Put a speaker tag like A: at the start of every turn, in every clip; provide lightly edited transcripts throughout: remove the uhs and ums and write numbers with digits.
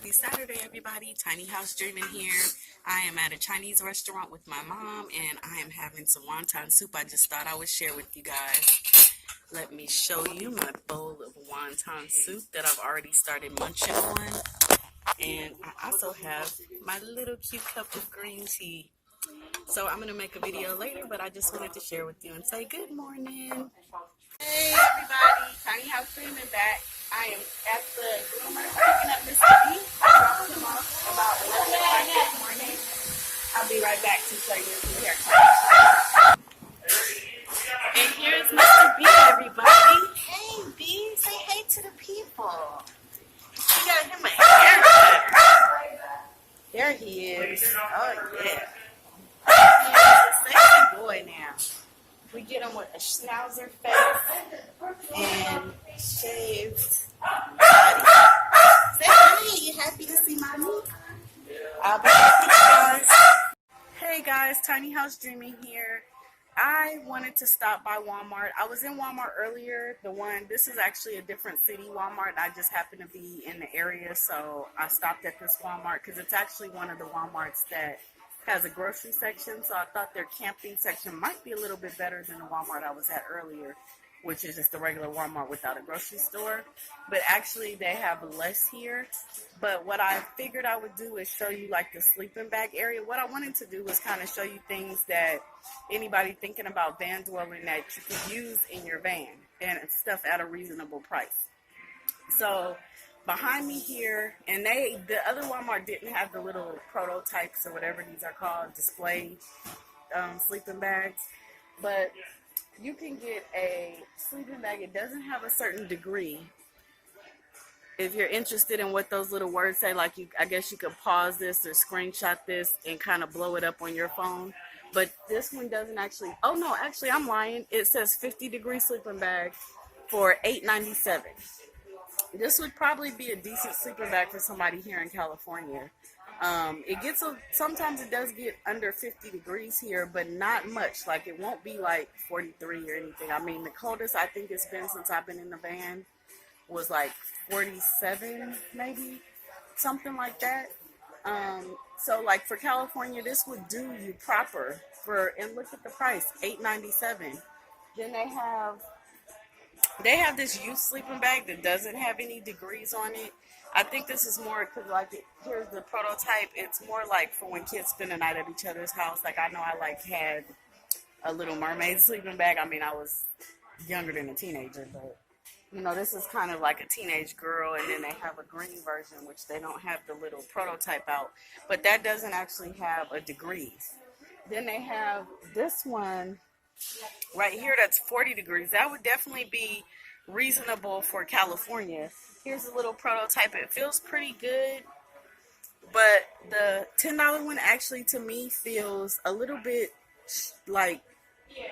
A: Happy Saturday, everybody. Tiny House Dreaming here. I am at a Chinese restaurant with my mom, and I am having some wonton soup. I just thought I would share with you guys. Let me show you my bowl of wonton soup that I've already started munching on. And I also have my little cute cup of green tea. So I'm going to make a video later, but I just wanted to share with you and say good morning. Hey, everybody. Tiny House Dreaming back. I am at the groomers picking up Mr. B. I dropped him off about 11 o'clock this morning. I'll be right back to show you his haircut. And here's Mr. B, everybody. Hey, B. Say hey to the people. We got him a haircut. There he is. Oh, yeah. He is a sexy boy now. We get him with a schnauzer face and shaved body. Say hi, you happy to see mommy? I'll be happy, guys. Hey guys, Tiny House Dreaming here. I wanted to stop by Walmart. I was in Walmart earlier. This is actually a different city Walmart. I just happened to be in the area, so I stopped at this Walmart because it's actually one of the Walmarts that has a grocery section, so I thought their camping section might be a little bit better than the Walmart I was at earlier, which is just the regular Walmart without a grocery store. But actually they have less here. But what I figured I would do is show you like the sleeping bag area. What I wanted to do was kind of show you things that anybody thinking about van dwelling that you could use in your van and stuff at a reasonable price. So behind me here, and the other Walmart didn't have the little prototypes or whatever these are called, display sleeping bags, but you can get a sleeping bag. It doesn't have a certain degree. If you're interested in what those little words say, like I guess you could pause this or screenshot this and kind of blow it up on your phone. But this one doesn't actually. Oh no, actually I'm lying. It says 50-degree sleeping bag for $8.97. This would probably be a decent sleeping bag for somebody here in California. Sometimes it does get under 50 degrees here, but not much. Like it won't be like 43 or anything. I mean, the coldest I think it's been since I've been in the van was like 47, maybe something like that. So like for California, this would do you proper and look at the price, $8.97. Then they have this youth sleeping bag that doesn't have any degrees on it. I think this is more because, here's the prototype. It's more like for when kids spend the night at each other's house. Like, I know I, had a Little Mermaid sleeping bag. I mean, I was younger than a teenager, but, this is kind of like a teenage girl. And then they have a green version, which they don't have the little prototype out. But that doesn't actually have a degrees. Then they have this one right here that's 40 degrees. That would definitely be reasonable for California. Here's a little prototype. It feels pretty good, but the $10 one actually to me feels a little bit like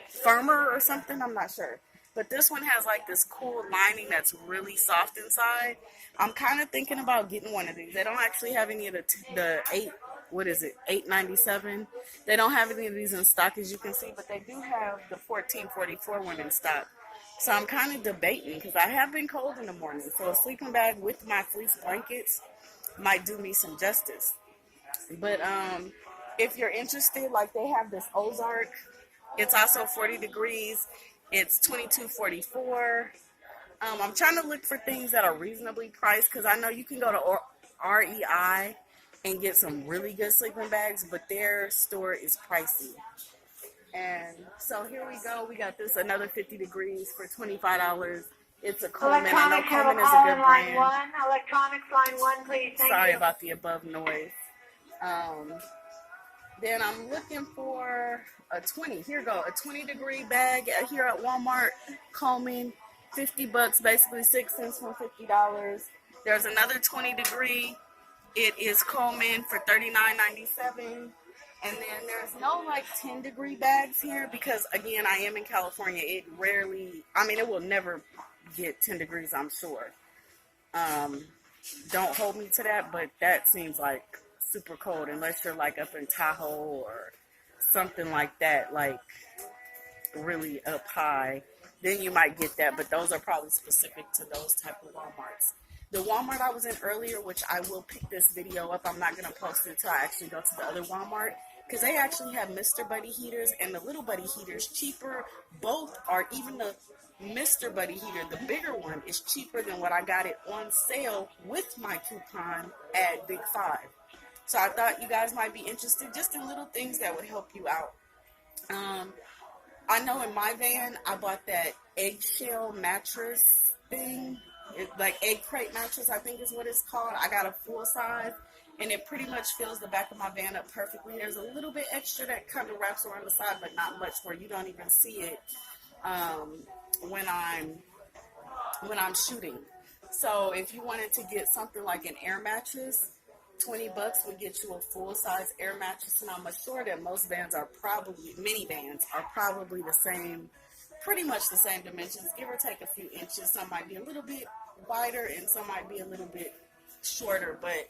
A: firmer or something. I'm not sure. But this one has like this cool lining that's really soft inside. I'm kind of thinking about getting one of these. They don't actually have any of the $8.97. They don't have any of these in stock, as you can see, but they do have the $14.44 one in stock. So I'm kind of debating because I have been cold in the morning. So a sleeping bag with my fleece blankets might do me some justice. But if you're interested, like they have this Ozark. It's also 40 degrees. It's $22.44. I'm trying to look for things that are reasonably priced because I know you can go to REI and get some really good sleeping bags, but their store is pricey. And so here we go. We got this another 50 degrees for $25. It's a Coleman. I know Coleman is a good brand.
B: Electronics line 1, please.
A: Sorry about the above noise. Then I'm looking for a 20. Here go. A 20-degree bag here at Walmart. Coleman. $50, basically 6 cents from $50. There's another 20-degree. It is Coleman for $39.97. And then there's no 10-degree bags here because, again, I am in California. It will never get 10 degrees, I'm sure. Don't hold me to that, but that seems like super cold unless you're up in Tahoe or something like that, really up high. Then you might get that, but those are probably specific to those type of Walmarts. The Walmart I was in earlier, which I will pick this video up, I'm not going to post it until I actually go to the other Walmart, because they actually have Mr. Buddy heaters and the little Buddy heaters cheaper. Both are, even the Mr. Buddy heater, the bigger one, is cheaper than what I got it on sale with my coupon at Big Five. So I thought you guys might be interested just in little things that would help you out. I know in my van, I bought that eggshell mattress thing. Like egg crate mattress, I think is what it's called. I got a full size, and it pretty much fills the back of my van up perfectly. There's a little bit extra that kind of wraps around the side, but not much, where you don't even see it when I'm shooting. So if you wanted to get something like an air mattress, $20 would get you a full-size air mattress, and I'm sure that most vans are probably, minivans are probably the same, pretty much the same dimensions, give or take a few inches. Some might be a little bit wider and some might be a little bit shorter, but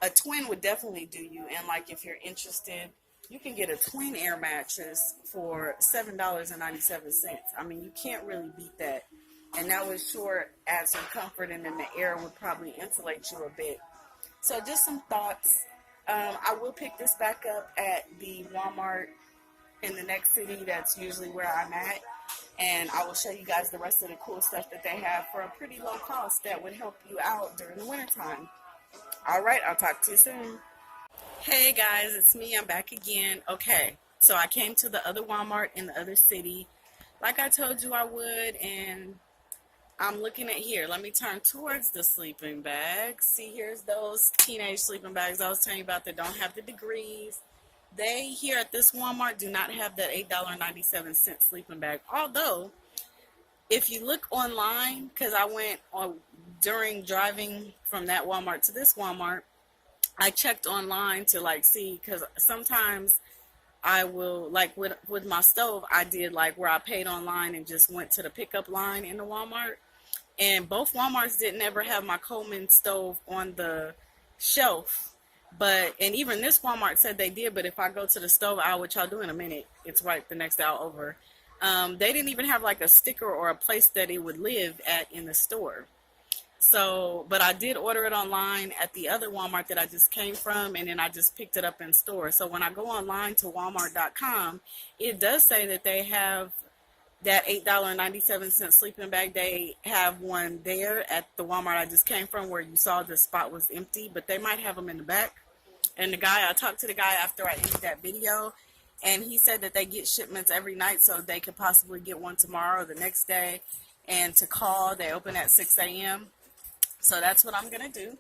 A: a twin would definitely do you. And like, if you're interested, you can get a twin air mattress for $7.97. I mean, you can't really beat that, and that would sure add some comfort, and then the air would probably insulate you a bit. So just some thoughts. I will pick this back up at the Walmart in the next city. That's usually where I'm at. And I will show you guys the rest of the cool stuff that they have for a pretty low cost that would help you out during the wintertime. All right, I'll talk to you soon. Hey guys, it's me. I'm back again. Okay, so I came to the other Walmart in the other city like I told you I would, and I'm looking at here. Let me turn towards the sleeping bags. See, here's those teenage sleeping bags I was telling you about that don't have the degrees. They, here at this Walmart, do not have that $8.97 sleeping bag. Although, if you look online, because I went on during driving from that Walmart to this Walmart, I checked online to like see, because sometimes I will, like with my stove, I did like where I paid online and just went to the pickup line in the Walmart. And both Walmarts didn't ever have my Coleman stove on the shelf. And even this Walmart said they did, but if I go to the stove aisle, which I'll do in a minute, it's right the next aisle over, they didn't even have like a sticker or a place that it would live at in the store. So, but I did order it online at the other Walmart that I just came from, and then I just picked it up in store. So when I go online to walmart.com, it does say that they have that $8.97 sleeping bag. They have one there at the Walmart I just came from where you saw the spot was empty, but they might have them in the back. And I talked to the guy after I ended that video, and he said that they get shipments every night, so they could possibly get one tomorrow or the next day. And to call, they open at 6 a.m. So that's what I'm going to do.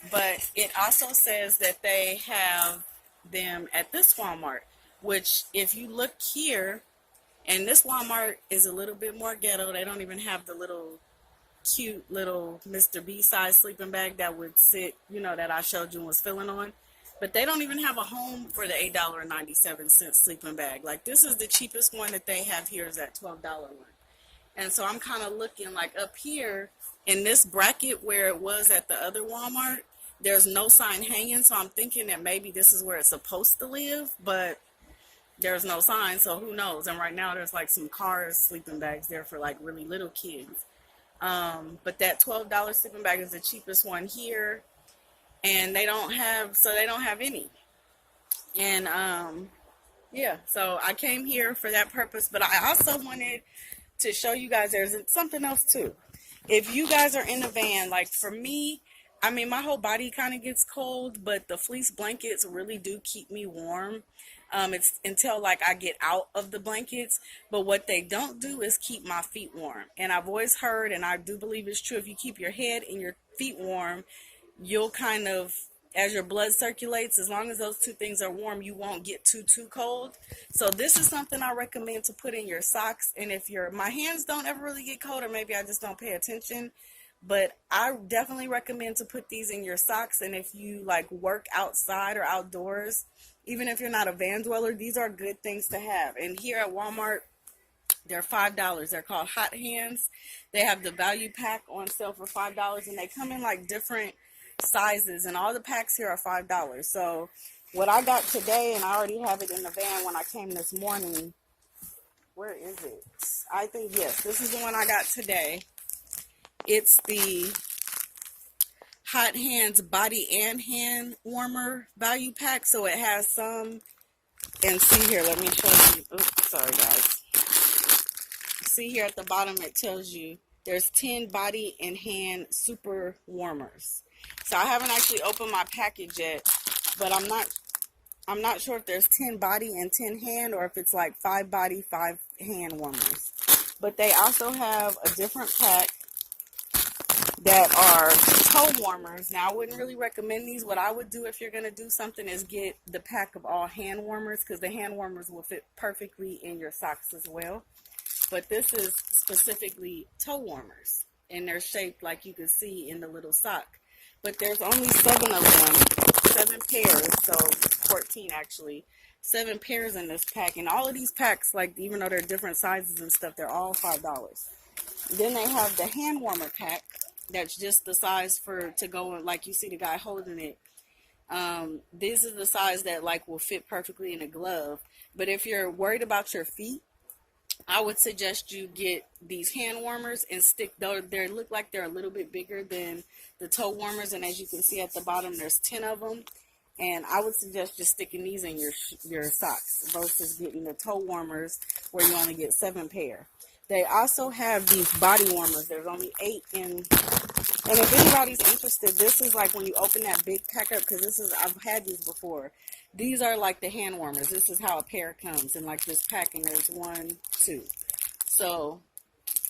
A: But it also says that they have them at this Walmart, which if you look here, and this Walmart is a little bit more ghetto. They don't even have the little cute little Mr. B size sleeping bag that would sit, that I showed you and was filling on. But they don't even have a home for the $8.97 sleeping bag. Like, this is the cheapest one that they have here, is that $12 one. And so I'm kind of looking like up here in this bracket where it was at the other Walmart, there's no sign hanging. So I'm thinking that maybe this is where it's supposed to live, but there's no sign, so who knows. And right now there's like some Cars sleeping bags there for like really little kids. But that $12 sleeping bag is the cheapest one here, and they don't have any. And yeah, so I came here for that purpose, but I also wanted to show you guys there's something else too. If you guys are in a van, like for me, I mean, my whole body kind of gets cold, but the fleece blankets really do keep me warm. It's until like I get out of the blankets, but what they don't do is keep my feet warm. And I've always heard, and I do believe it's true, if you keep your head and your feet warm, you'll kind of, as your blood circulates, as long as those two things are warm, you won't get too cold. So this is something I recommend to put in your socks. And if my hands don't ever really get cold, or maybe I just don't pay attention, but I definitely recommend to put these in your socks. And if you like work outside or outdoors, even if you're not a van dweller, these are good things to have. And here at Walmart, they're $5. They're called Hot Hands. They have the value pack on sale for $5, and they come in like different sizes, and all the packs here are $5. So what I got today, and I already have it in the van when I came this morning. Where is it? I think, yes, this is the one I got today. It's the Hot Hands Body and Hand Warmer Value Pack. So it has some, and see here, let me show you. Oops, sorry guys. See here at the bottom, it tells you there's 10 body and hand super warmers. So I haven't actually opened my package yet, but I'm not sure if there's 10 body and 10 hand, or if it's like 5 body, 5 hand warmers. But they also have a different pack that are toe warmers. Now, I wouldn't really recommend these. What I would do if you're going to do something is get the pack of all hand warmers, because the hand warmers will fit perfectly in your socks as well. But this is specifically toe warmers, and they're shaped like you can see in the little sock. But there's only 7 of them, 7 pairs, so 14 actually. 7 pairs in this pack, and all of these packs, like, even though they're different sizes and stuff, they're all $5. Then they have the hand warmer pack. That's just the size for to go in, like you see the guy holding it. This is the size that like will fit perfectly in a glove. But if you're worried about your feet, I would suggest you get these hand warmers and stick, though they look like they're a little bit bigger than the toe warmers, and as you can see at the bottom, there's 10 of them. And I would suggest just sticking these in your socks versus getting the toe warmers where you only get 7 pair. They also have these body warmers. There's only 8 in. And if anybody's interested, this is like when you open that big pack up, because this is, I've had these before. These are like the hand warmers. This is how a pair comes in like this pack, and there's 1, 2. So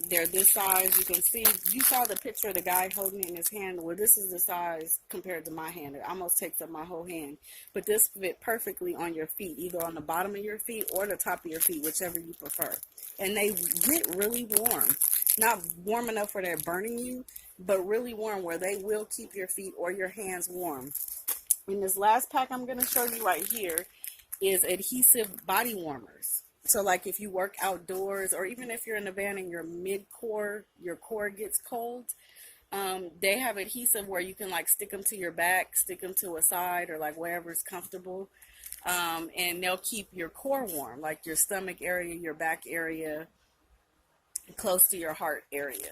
A: they're this size. You can see, you saw the picture of the guy holding it in his hand. Well, this is the size compared to my hand. It almost takes up my whole hand. But this fit perfectly on your feet, either on the bottom of your feet or the top of your feet, whichever you prefer. And they get really warm. Not warm enough where they're burning you, but really warm where they will keep your feet or your hands warm. And this last pack I'm going to show you right here is adhesive body warmers. So like if you work outdoors, or even if you're in the van and your mid-core, your core gets cold, they have adhesive where you can like stick them to your back, stick them to a side, or like wherever is comfortable. And they'll keep your core warm, like your stomach area, your back area, close to your heart area,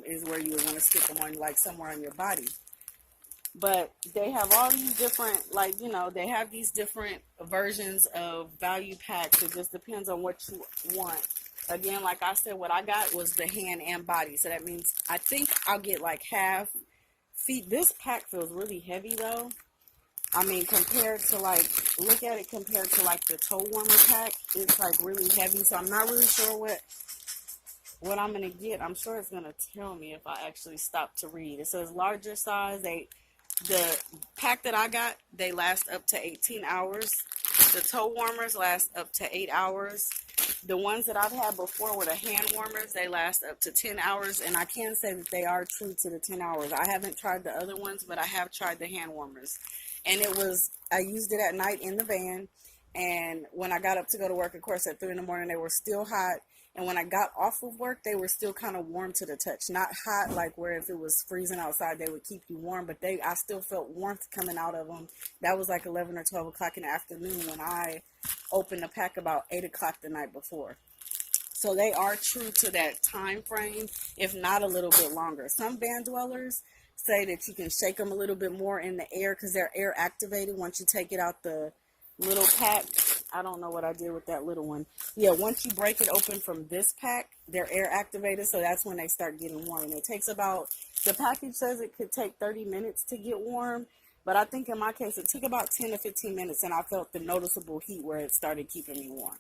A: is where you're going to stick them on, like somewhere on your body. But they have all these different, like, you know, they have these different versions of value packs. It just depends on what you want. Again, like I said, what I got was the hand and body. So that means I think I'll get like half feet. This pack feels really heavy though. I mean, compared to like, look at it compared to like the toe warmer pack. It's like really heavy. So I'm not really sure what I'm going to get. I'm sure it's going to tell me if I actually stop to read. It says larger size. The pack that I got, they last up to 18 hours. The toe warmers last up to 8 hours. The ones that I've had before were the hand warmers. They last up to 10 hours, and I can say that they are true to the 10 hours. I haven't tried the other ones, but I have tried the hand warmers. And I used it at night in the van, and when I got up to go to work, of course, at 3 in the morning, they were still hot. And when I got off of work, they were still kind of warm to the touch. Not hot like where if it was freezing outside, they would keep you warm. But I still felt warmth coming out of them. That was like 11 or 12 o'clock in the afternoon when I opened the pack about 8 o'clock the night before. So they are true to that time frame, if not a little bit longer. Some van dwellers say that you can shake them a little bit more in the air because they're air activated once you take it out the little pack. I don't know what I did with that little one. Yeah, once you break it open from this pack, they're air activated, so that's when they start getting warm. And it takes about, the package says it could take 30 minutes to get warm, but I think in my case it took about 10 to 15 minutes, and I felt the noticeable heat where it started keeping me warm.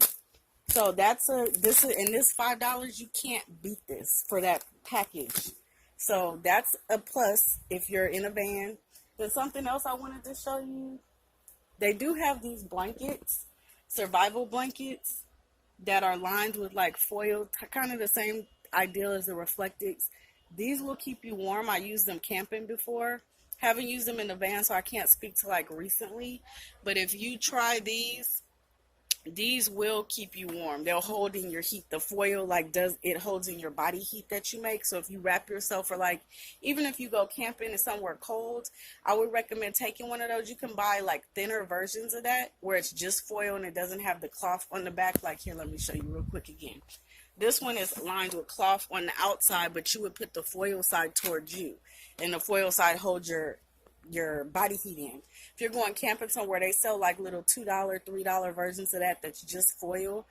A: So this $5, you can't beat this for that package. So that's a plus if you're in a van. There's something else I wanted to show you. They do have these blankets, survival blankets, that are lined with like foil, kind of the same idea as the Reflectix. These will keep you warm. I used them camping before. Haven't used them in the van, so I can't speak to like recently. But if you try these will keep you warm. They'll hold in your heat. The foil holds in your body heat that you make. So if you wrap yourself, or like even if you go camping and somewhere cold, I would recommend taking one of those. You can buy like thinner versions of that where it's just foil and it doesn't have the cloth on the back. Like here, let me show you real quick again. This one is lined with cloth on the outside, but you would put the foil side towards you, and the foil side holds your body heat in. If you're going camping somewhere, they sell like little $2, $3 versions of that that's just foil,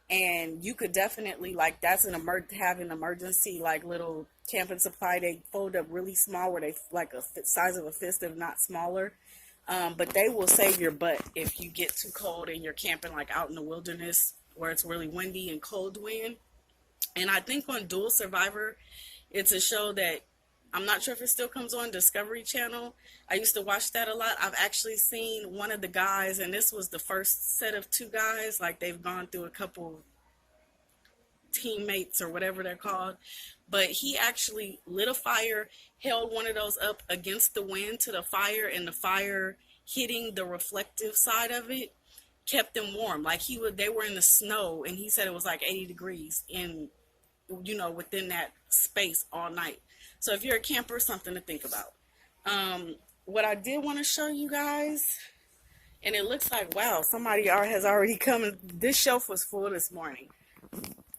A: and you could definitely, like, that's have an emergency like little camping supply. They fold up really small, where they like a size of a fist, if not smaller. But they will save your butt if you get too cold and you're camping like out in the wilderness where it's really windy and cold wind. And I think on Dual Survivor, it's a show that I'm not sure if it still comes on Discovery Channel. I used to watch that a lot. I've actually seen one of the guys, and this was the first set of two guys. Like, they've gone through a couple teammates or whatever they're called. But he actually lit a fire, held one of those up against the wind to the fire, and the fire hitting the reflective side of it kept them warm. Like, they were in the snow, and he said it was like 80 degrees in, within that space all night. So if you're a camper, something to think about. What I did want to show you guys, and it looks like, wow, somebody has already come. This shelf was full this morning.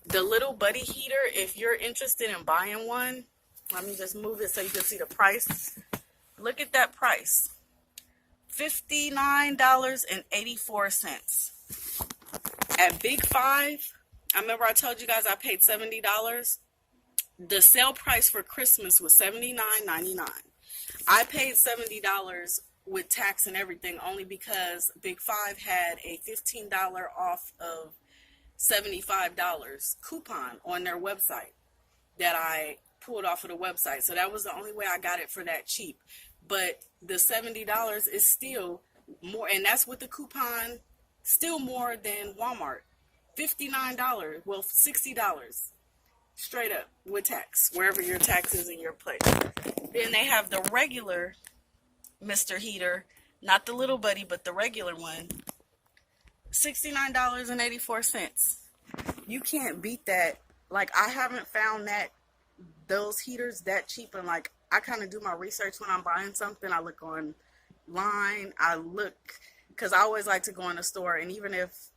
A: The little buddy heater, if you're interested in buying one, let me just move it so you can see the price. Look at that price. $59.84. At Big Five, I remember I told you guys I paid $70. The sale price for Christmas was $79.99. I paid $70 with tax and everything, only because Big Five had a $15 off of $75 coupon on their website that I pulled off of the website. So that was the only way I got it for that cheap. But the $70 is still more, and that's with the coupon, still more than Walmart. $59, well, $60 straight up with tax, wherever your tax is in your place. Then they have the regular Mr. Heater, not the little buddy, but the regular one, $69.84. You can't beat that. Like, I haven't found those heaters that cheap, and like, I kind of do my research when I'm buying something. I look online, because I always like to go in the store, and even if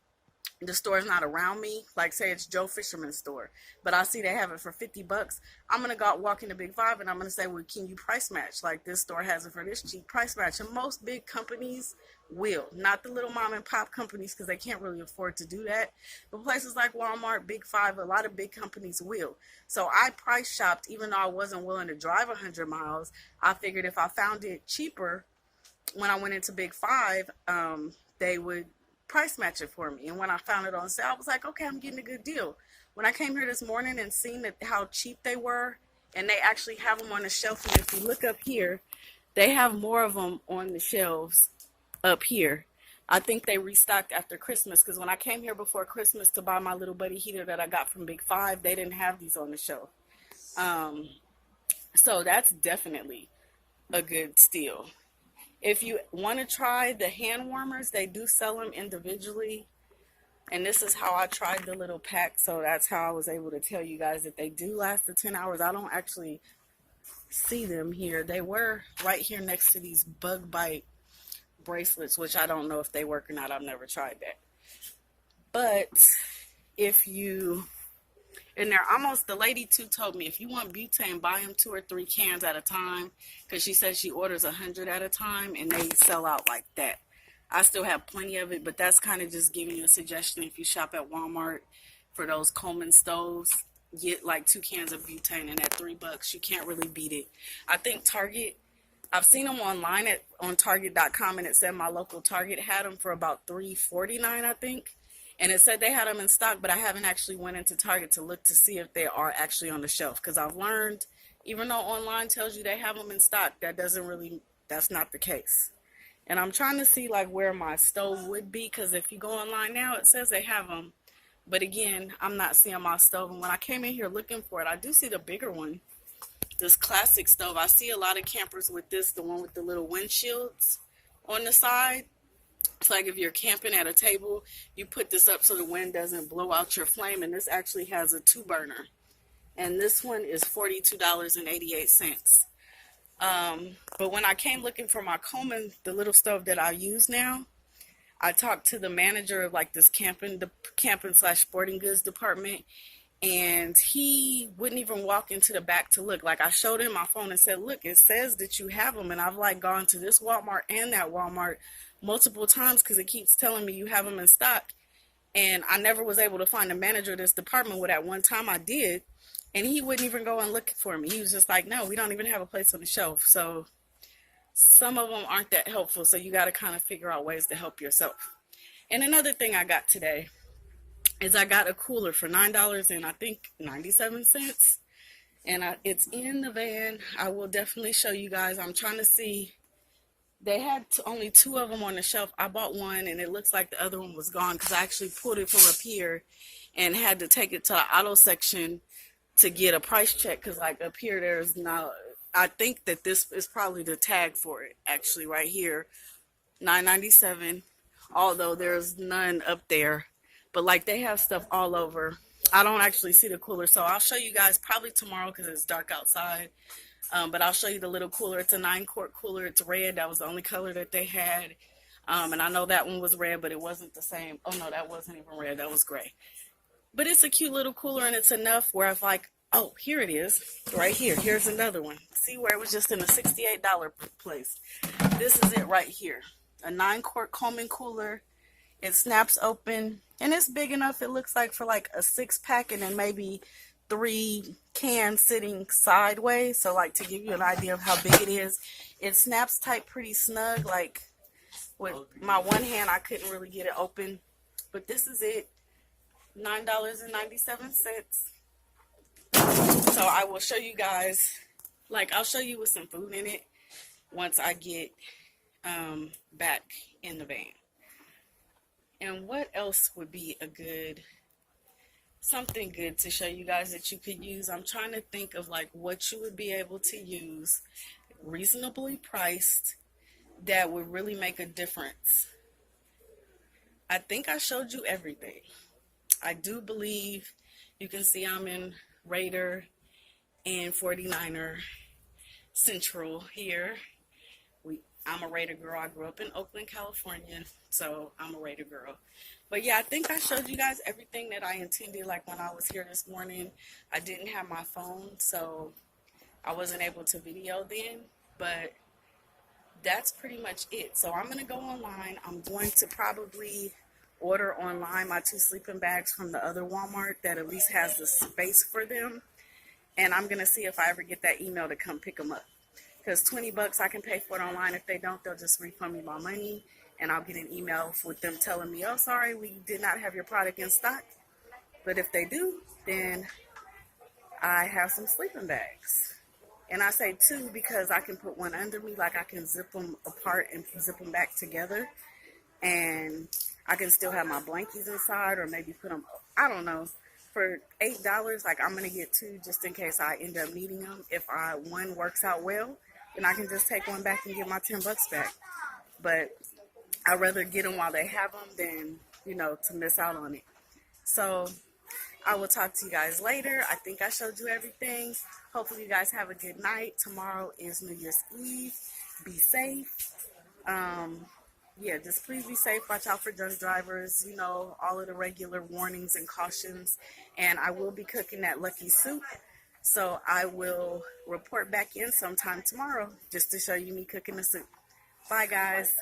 A: the store is not around me, like say it's Joe Fisherman's store, but I see they have it for $50, I'm going to go out, walk into Big Five, and I'm going to say, well, can you price match? Like, this store has it for this cheap, price match. And most big companies will, not the little mom and pop companies, because they can't really afford to do that. But places like Walmart, Big Five, a lot of big companies will. So I price shopped, even though I wasn't willing to drive 100 miles. I figured if I found it cheaper when I went into Big Five, they would price match it for me. And when I found it on sale, I was like, okay, I'm getting a good deal. When I came here this morning and seen how cheap they were, and they actually have them on the shelf, and if you look up here, they have more of them on the shelves up here. I think they restocked after Christmas, because when I came here before Christmas to buy my little buddy heater that I got from Big Five, they didn't have these on the shelf. So that's definitely a good steal. If you want to try the hand warmers, they do sell them individually. And this is how I tried the little pack. So that's how I was able to tell you guys that they do last the 10 hours. I don't actually see them here. They were right here next to these Bite Bracelets, which I don't know if they work or not. I've never tried that. But and they're almost, the lady too told me, if you want butane, buy them 2 or 3 cans at a time, because she said she orders 100 at a time, and they sell out like that. I still have plenty of it, but that's kind of just giving you a suggestion. If you shop at Walmart for those Coleman stoves, get like 2 cans of butane, and at $3, you can't really beat it. I think Target, I've seen them online on Target.com, and it said my local Target had them for about $3.49, I think. And it said they had them in stock, but I haven't actually went into Target to look to see if they are actually on the shelf. Because I've learned, even though online tells you they have them in stock, that's not the case. And I'm trying to see like where my stove would be, because if you go online now, it says they have them. But again, I'm not seeing my stove. And when I came in here looking for it, I do see the bigger one, this classic stove. I see a lot of campers with this, the one with the little windshields on the side. It's like if you're camping at a table, you put this up so the wind doesn't blow out your flame, and this actually has a 2-burner. And this one is $42.88. But when I came looking for my Coleman, the little stove that I use now, I talked to the manager of like this camping/sporting goods department, and he wouldn't even walk into the back to look. Like, I showed him my phone and said, look, it says that you have them, and I've like gone to this Walmart and that Walmart multiple times because it keeps telling me you have them in stock. And I never was able to find a manager of this department. Well, at one time I did, and he wouldn't even go and look for me. He was just like, no, we don't even have a place on the shelf. So some of them aren't that helpful, so you got to kind of figure out ways to help yourself. And another thing I got today is I got a cooler for $9 and I think 97 cents. And it's in the van. I will definitely show you guys. I'm trying to see. They had only two of them on the shelf. I bought one and it looks like the other one was gone because I actually pulled it from up here and had to take it to the auto section to get a price check because like up here there's no, I think that this is probably the tag for it actually right here, $9.97, although there's none up there. But like they have stuff all over. I don't actually see the cooler, so I'll show you guys probably tomorrow because it's dark outside. But I'll show you the little cooler. It's a 9-quart cooler. It's red. That was the only color that they had. And I know that one was red, but it wasn't the same. Oh, no, that wasn't even red. That was gray. But it's a cute little cooler, and it's enough where I've like, oh, here it is. Right here. Here's another one. See where it was just in a $68 place. This is it right here. A 9-quart Coleman cooler. It snaps open, and it's big enough. It looks like for like a 6-pack and then maybe 3 cans sitting sideways. So like to give you an idea of how big it is, it snaps tight pretty snug. Like with my one hand I couldn't really get it open, but this is it. $9.97. So I will show you guys, like I'll show you with some food in it once I get back in the van. And what else would be a good, something good to show you guys that you could use? I'm trying to think of like what you would be able to use reasonably priced that would really make a difference. I think I showed you everything. I do believe you can see I'm in Raider and 49er Central here. I'm a Raider girl. I grew up in Oakland, California, so I'm a Raider girl. But yeah, I think I showed you guys everything that I intended. Like when I was here this morning, I didn't have my phone, so I wasn't able to video then. But that's pretty much it. So I'm going to go online. I'm going to probably order online my 2 sleeping bags from the other Walmart that at least has the space for them. And I'm going to see if I ever get that email to come pick them up. Because $20 I can pay for it online. If they don't, they'll just refund me my money, and I'll get an email with them telling me, oh, sorry, we did not have your product in stock. But if they do, then I have some sleeping bags. And I say 2 because I can put one under me, like I can zip them apart and zip them back together. And I can still have my blankies inside, or maybe put them, I don't know. For $8, like I'm going to get 2 just in case I end up needing them. If one works out well, then I can just take one back and get my $10 back. But I'd rather get them while they have them than, to miss out on it. So I will talk to you guys later. I think I showed you everything. Hopefully you guys have a good night. Tomorrow is New Year's Eve. Be safe. Yeah, just please be safe. Watch out for drunk drivers. All of the regular warnings and cautions. And I will be cooking that lucky soup. So I will report back in sometime tomorrow just to show you me cooking the soup. Bye, guys.